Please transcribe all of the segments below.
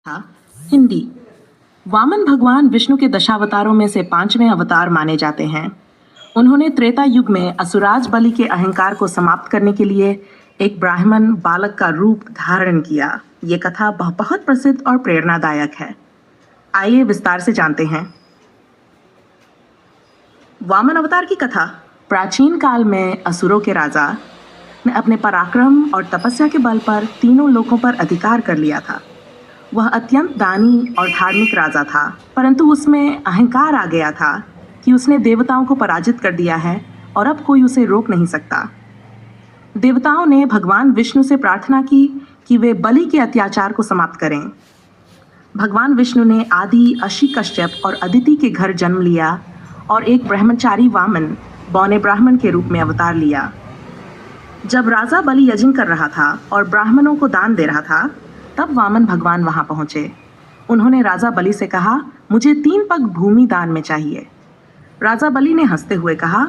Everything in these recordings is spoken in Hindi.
था। हिंदी। वामन भगवान विष्णु के दशावतारों में से 5वें अवतार माने जाते हैं। उन्होंने त्रेता युग में असुराज बलि के अहंकार को समाप्त करने के लिए एक ब्राह्मण बालक का रूप धारण किया। ये कथा बहुत प्रसिद्ध और प्रेरणादायक है। आइए विस्तार से जानते हैं। वामन अवतार की कथा। प्राचीन काल में असुरों के राजा ने अपने पराक्रम और तपस्या के बल पर तीनों लोकों पर अधिकार कर लिया था। वह अत्यंत दानी और धार्मिक राजा था, परंतु उसमें अहंकार आ गया था कि उसने देवताओं को पराजित कर दिया है और अब कोई उसे रोक नहीं सकता। देवताओं ने भगवान विष्णु से प्रार्थना की कि वे बलि के अत्याचार को समाप्त करें। भगवान विष्णु ने आदि, अशी, कश्यप और अदिति के घर जन्म लिया और एक ब्रह्मचारी वामन बौने ब्राह्मण के रूप में अवतार लिया। जब राजा बलि यज्ञ कर रहा था और ब्राह्मणों को दान दे रहा था, तब वामन भगवान वहां पहुंचे। उन्होंने राजा बलि से कहा, मुझे 3 पग भूमि दान में चाहिए। राजा बलि ने हंसते हुए कहा,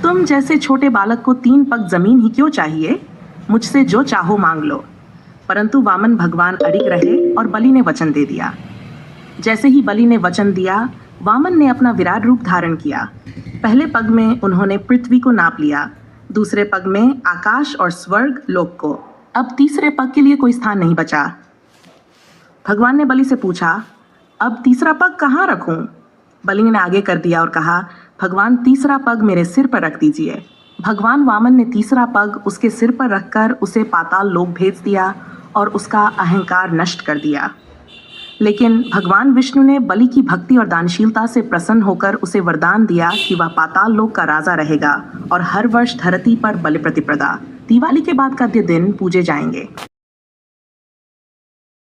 तुम जैसे छोटे बालक को 3 पग जमीन ही क्यों चाहिए? मुझसे जो चाहो मांग लो। परंतु वामन भगवान अड़िग रहे और बलि ने वचन दे दिया। जैसे ही बलि ने वचन दिया, वामन ने अपना विराट रूप धारण किया। पहले पग में उन्होंने पृथ्वी को नाप लिया, दूसरे पग में आकाश और स्वर्ग लोक को। अब तीसरे पग के लिए कोई स्थान नहीं बचा। भगवान ने बलि से पूछा, अब तीसरा पग कहाँ रखूं? बलि ने आगे कर दिया और कहा, भगवान तीसरा पग मेरे सिर पर रख दीजिए। भगवान वामन ने तीसरा पग उसके सिर पर रखकर उसे पाताल लोक भेज दिया और उसका अहंकार नष्ट कर दिया। लेकिन भगवान विष्णु ने बलि की भक्ति और दानशीलता से प्रसन्न होकर उसे वरदान दिया कि वह पाताल लोक का राजा रहेगा और हर वर्ष धरती पर बलि प्रतिपदा, दिवाली के बाद का दिन पूजे जाएंगे।